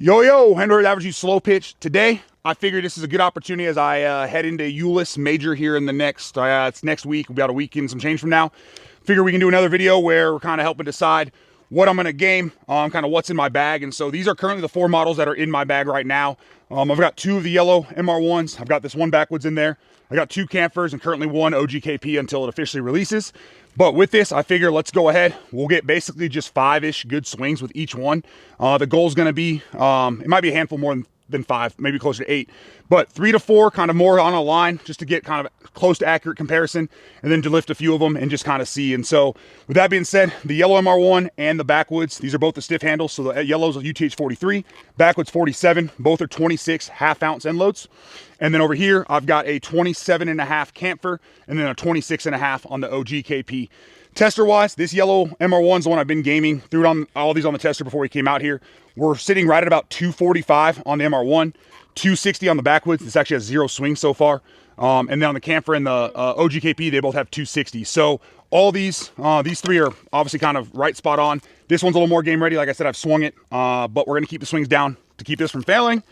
Yo, Henry, Average Use Slo-Pitch. Today, I figured this is a good opportunity as I head into ULIS Major here in the it's next week, about a week and some change from now. Figure we can do another video where we're kind of helping decide what I'm going to game, kind of what's in my bag. And so these are currently the 4 models that are in my bag right now. I've got 2 of the yellow MR1s. I've got this one Backwoods in there. I got 2 Camphors and currently 1 OGKP until it officially releases. But with this, I figure let's go ahead. We'll get basically just 5-ish good swings with each one. The goal is going to be, it might be a handful more than 5, maybe closer to 8. But 3 to 4, kind of more on a line, just to get kind of close to accurate comparison, and then to lift a few of them and just kind of see. And so with that being said, the yellow MR1 and the Backwoods, these are both the stiff handles. So the yellow's a UTH 43, Backwoods 47, both are 26 half-ounce end loads. And then over here, I've got a 27.5 Camphor and then a 26.5 on the OGKP. Tester-wise, this yellow MR1 is the one I've been gaming. Threw it on all these on the tester before we came out here. We're sitting right at about 245 on the MR1, 260 on the Backwoods. This actually has 0 swing so far. And then on the Camphor and the OGKP, they both have 260. So all these 3 are obviously kind of right spot on. This one's a little more game ready. Like I said, I've swung it, but we're going to keep the swings down to keep this from failing.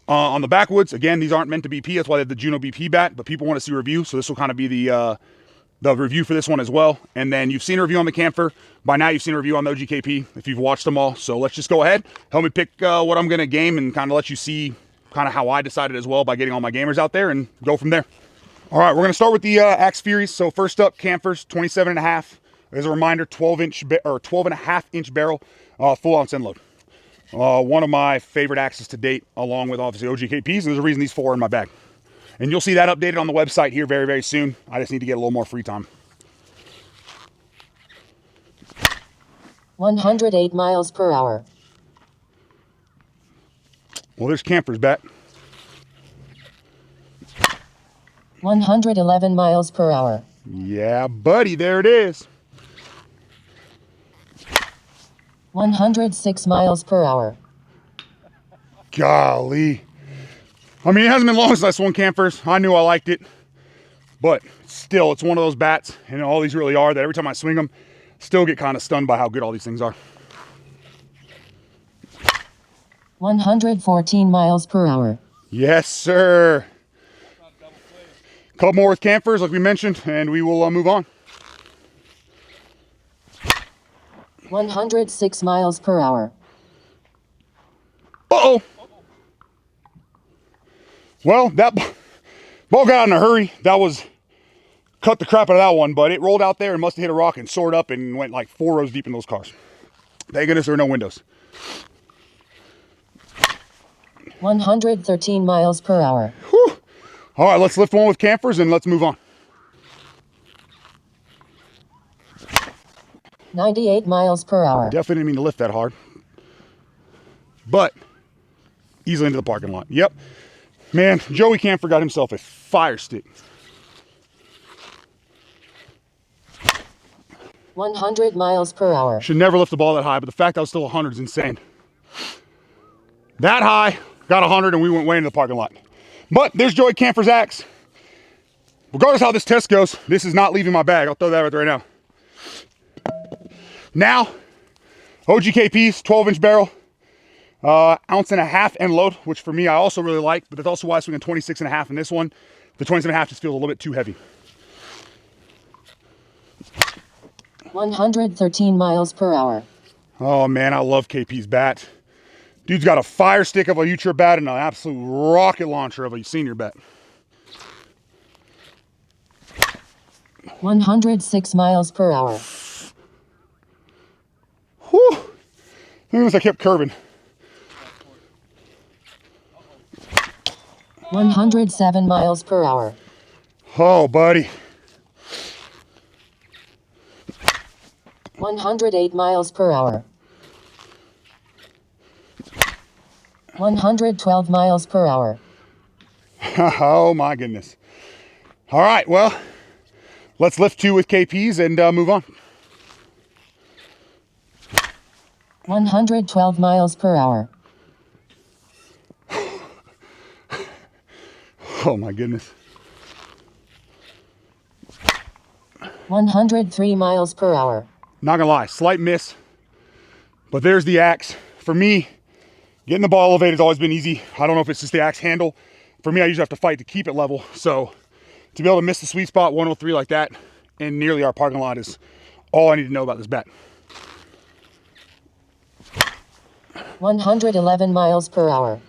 On the Backwoods, again, these aren't meant to BP. That's why they have the Juno BP bat, but people want to see a review. So this will kind of be the review for this one as well. And then you've seen a review on the Camphor. By now you've seen a review on the OGKP if you've watched them all. So let's just go ahead, help me pick what I'm going to game and kind of let you see kind of how I decided as well by getting all my gamers out there and go from there. All right, we're going to start with the Axe Furies. So first up, Camphors, 27.5. As a reminder, 12.5-inch barrel, full ounce end load. One of my favorite axes to date, along with obviously OGKPs, and there's a reason these 4 are in my bag. And you'll see that updated on the website here very, very soon. I just need to get a little more free time. 108 miles per hour. Well, there's Camphor's bat. 111 miles per hour. Yeah, buddy, there it is. 106 miles per hour. Golly. I mean, it hasn't been long since I swung Camphors. I knew I liked it. But still, it's one of those bats, and all these really are, that every time I swing them, still get kind of stunned by how good all these things are. 114 miles per hour. Yes, sir. Couple more with Camphors, like we mentioned, and we will move on. 106 miles per hour. Uh-oh. Well, that ball got out in a hurry. That was, cut the crap out of that one, but it rolled out there and must have hit a rock and soared up and went like 4 rows deep in those cars. Thank goodness there are no windows. 113 miles per hour. Whew. All right, let's lift one with Camphors and let's move on. 98 miles per hour. Definitely didn't mean to lift that hard, but easily into the parking lot. Yep. Man, Joey Camphor got himself a fire stick. 100 miles per hour. Should never lift the ball that high, but the fact that was still 100 is insane. That high, got 100, and we went way into the parking lot. But there's Joey Camphor's axe. Regardless of how this test goes, this is not leaving my bag. I'll throw that right now. Now, OGKP's 12-inch barrel, 1.5 ounce end load, which for me I also really like, but that's also why I swing a 26.5 in this one. The 27.5 just feels a little bit too heavy. 113 miles per hour. Oh man, I love KP's bat. Dude's got a fire stick of a Ultra bat and an absolute rocket launcher of a senior bat. 106 miles per hour. Whew. I kept curving. 107 miles per hour. Oh, buddy. 108 miles per hour. 112 miles per hour. Oh my goodness. All right, well, let's lift 2 with KPs and move on. 112 miles per hour. Oh my goodness. 103 miles per hour. Not gonna lie, slight miss, but there's the axe. For me, Getting the ball elevated has always been easy. I don't know if it's just the axe handle. For me, I usually have to fight to keep it level. So to be able to miss the sweet spot 103 like that in nearly our parking lot is all I need to know about this bat. 111 miles per hour.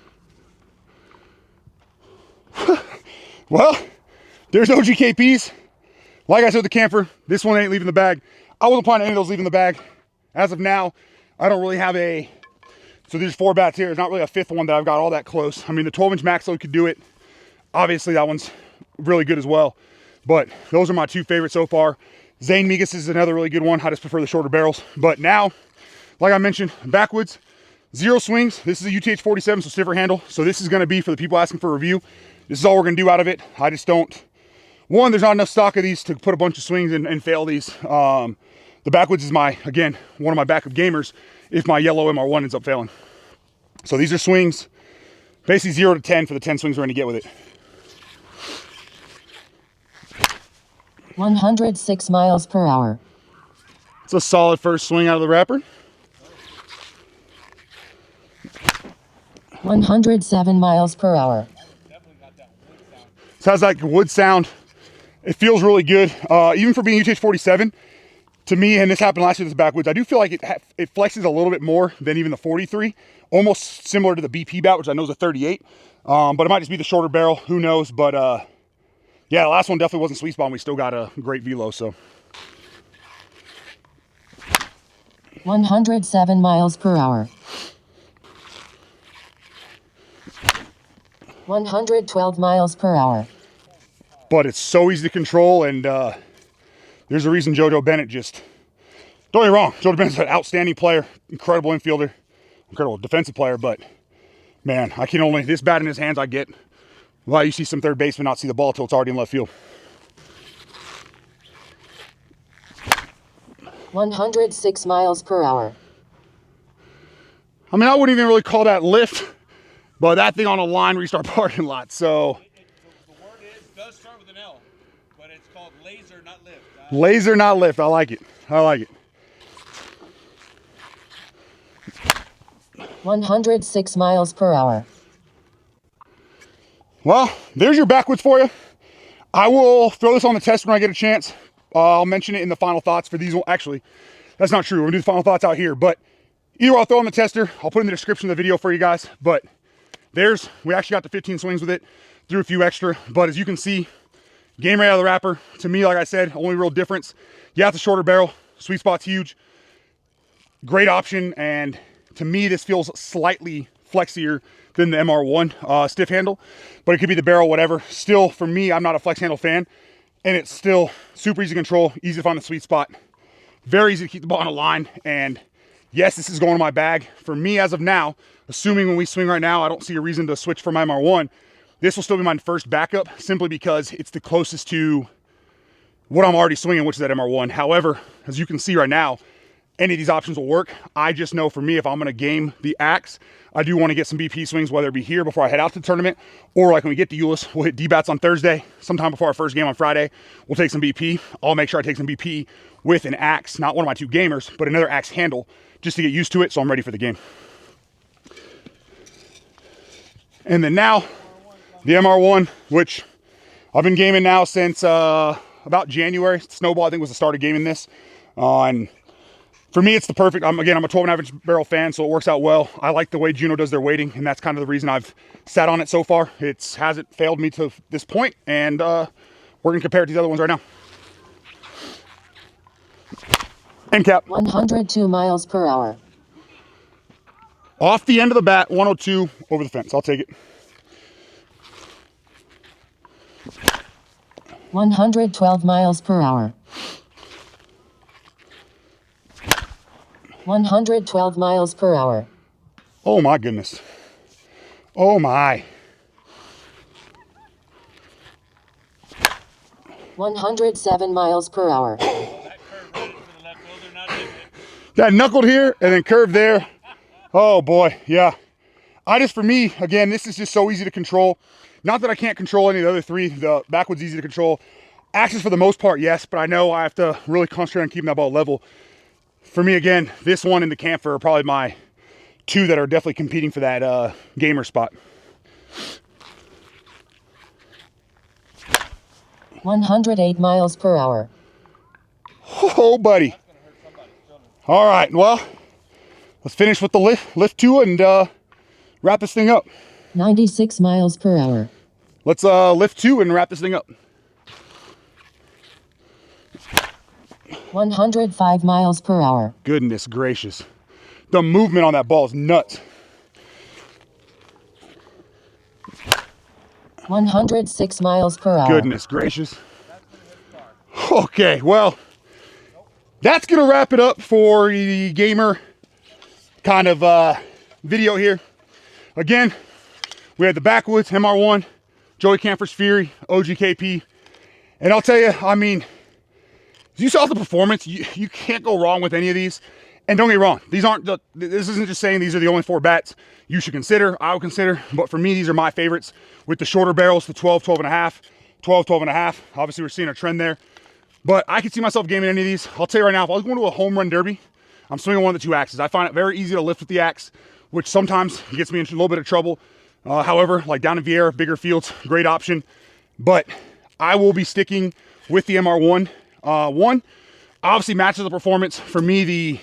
Well, there's no GKPs. Like I said with the camper, this one ain't leaving the bag. I wasn't planning any of those leaving the bag. As of now, I don't really have a, so there's 4 bats here. There's not really a 5th one that I've got all that close. I mean, the 12-inch max load could do it. Obviously, that one's really good as well. But those are my 2 favorites so far. Zane Migas is another really good one. I just prefer the shorter barrels. But now, like I mentioned, Backwoods, 0 swings. This is a UTH 47, so stiffer handle. So this is going to be for the people asking for a review. This is all we're going to do out of it. I just don't, one, there's not enough stock of these to put a bunch of swings and fail these. The Backwoods is my, again, one of my backup gamers if my yellow MR1 ends up failing. So these are swings, basically 0 to 10 for the 10 swings we're going to get with it. 106 miles per hour. It's a solid first swing out of the wrapper. 107 miles per hour. It has like a wood sound. It feels really good. Even for being UTH 47, to me, and this happened last year with the Backwoods, I do feel like it flexes a little bit more than even the 43. Almost similar to the BP bat, which I know is a 38. But it might just be the shorter barrel. Who knows? But yeah, the last one definitely wasn't sweet spot, and we still got a great velo. So 107 miles per hour. 112 miles per hour. But it's so easy to control, and there's a reason JoJo Bennett just, don't get me wrong, JoJo Bennett's an outstanding player, incredible infielder, incredible defensive player, but man, I can only, this bat in his hands I get, well, you see some third baseman not see the ball till it's already in left field. 106 miles per hour. I mean, I wouldn't even really call that lift, but that thing on a line restart parking lot, so. The word does start with an L, but it's called laser, not lift. Laser, not lift. I like it. I like it. 106 miles per hour. Well, there's your Backwoods for you. I will throw this on the test when I get a chance. I'll mention it in the final thoughts for these. Actually, that's not true. We're gonna do the final thoughts out here, but either I'll throw on the tester. I'll put in the description of the video for you guys, but we actually got to 15 swings with it, threw a few extra, but as you can see, game right out of the wrapper. To me, like I said, only real difference. Yeah, it's a shorter barrel. Sweet spot's huge. Great option, and to me, this feels slightly flexier than the MR1 stiff handle, but it could be the barrel, whatever. Still, for me, I'm not a flex handle fan, and it's still super easy to control, easy to find the sweet spot, very easy to keep the ball on a line, and yes, this is going to my bag. For me, as of now, assuming when we swing right now, I don't see a reason to switch from my MR1. This will still be my first backup, simply because it's the closest to what I'm already swinging, which is that MR1. However, as you can see right now, any of these options will work. I just know for me, if I'm going to game the axe, I do want to get some BP swings, whether it be here before I head out to the tournament, or like when we get to Euless, we'll hit D-bats on Thursday, sometime before our first game on Friday. We'll take some BP. I'll make sure I take some BP with an axe, not one of my 2 gamers, but another axe handle, just to get used to it, so I'm ready for the game. And then now, the MR1, which I've been gaming now since about January. Snowball, I think, was the start of gaming this. And for me, it's the perfect, again, I'm a 12 and average barrel fan, so it works out well. I like the way Juno does their weighting, and that's kind of the reason I've sat on it so far. It hasn't failed me to this point, and we're going to compare it to the other ones right now. End cap. 102 miles per hour. Off the end of the bat, 102 over the fence. I'll take it. 112 miles per hour. 112 miles per hour. Oh my goodness. Oh my. 107 miles per hour. That curve right into the left fielder, not hitting it. Got knuckled here and then curved there. Oh boy, yeah. For me, again, this is just so easy to control. Not that I can't control any of the other 3. The Backwoods easy to control. Axes for the most part, yes, but I know I have to really concentrate on keeping that ball level. For me, again, this one and the camphor are probably my two that are definitely competing for that gamer spot. 108 miles per hour. Oh, buddy. All right, well, let's finish with the lift 2 and wrap this thing up. 96 miles per hour. Let's lift 2 and wrap this thing up. 105 miles per hour. Goodness gracious. The movement on that ball is nuts. 106 miles per hour. Goodness gracious. Okay, well, that's going to wrap it up for the gamer kind of video here. Again, we had the Backwoods MR1, Joey Camper's Fury, OGKP. And I'll tell you, I mean, you saw the performance. You can't go wrong with any of these. And don't get me wrong, this isn't just saying these are the only 4 bats you should consider, I would consider, but for me, these are my favorites with the shorter barrels, the 12, 12 and a half, 12, 12 and a half. Obviously, we're seeing a trend there, but I could see myself gaming any of these. I'll tell you right now, if I was going to a home run derby, I'm swinging one of the 2 axes. I find it very easy to lift with the axe, which sometimes gets me into a little bit of trouble. However, like down in Vieira, bigger fields, great option, but I will be sticking with the MR1. One obviously matches the performance. For me,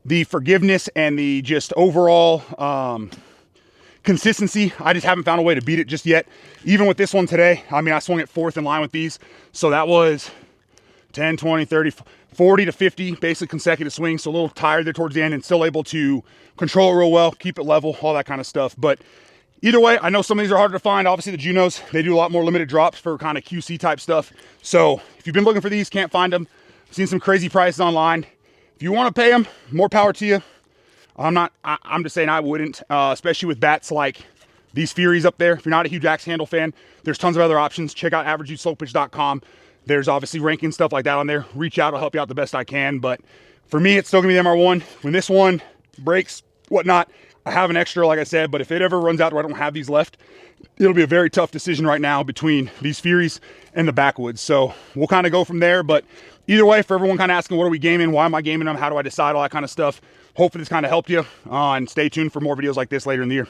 the forgiveness and the just overall consistency, I just haven't found a way to beat it just yet. Even with this one today, I mean, I swung it 4th in line with these. So that was 10, 20, 30, 40 to 50 basically consecutive swings. So a little tired there towards the end and still able to control it real well, keep it level, all that kind of stuff. But either way, I know some of these are harder to find. Obviously the Junos, they do a lot more limited drops for kind of QC type stuff. So if you've been looking for these, can't find them, seen some crazy prices online. If you want to pay them, more power to you. I'm just saying I wouldn't, especially with bats like these Furies up there. If you're not a huge axe handle fan, there's tons of other options. Check out averageslowpitch.com. There's obviously ranking stuff like that on there. Reach out, I'll help you out the best I can. But for me, it's still gonna be the MR1. When this one breaks, whatnot, I have an extra, like I said, but if it ever runs out where I don't have these left, it'll be a very tough decision right now between these Furies and the Backwoods. So we'll kind of go from there. But either way, for everyone kind of asking, what are we gaming? Why am I gaming them? How do I decide? All that kind of stuff. Hopefully this kind of helped you. And stay tuned for more videos like this later in the year.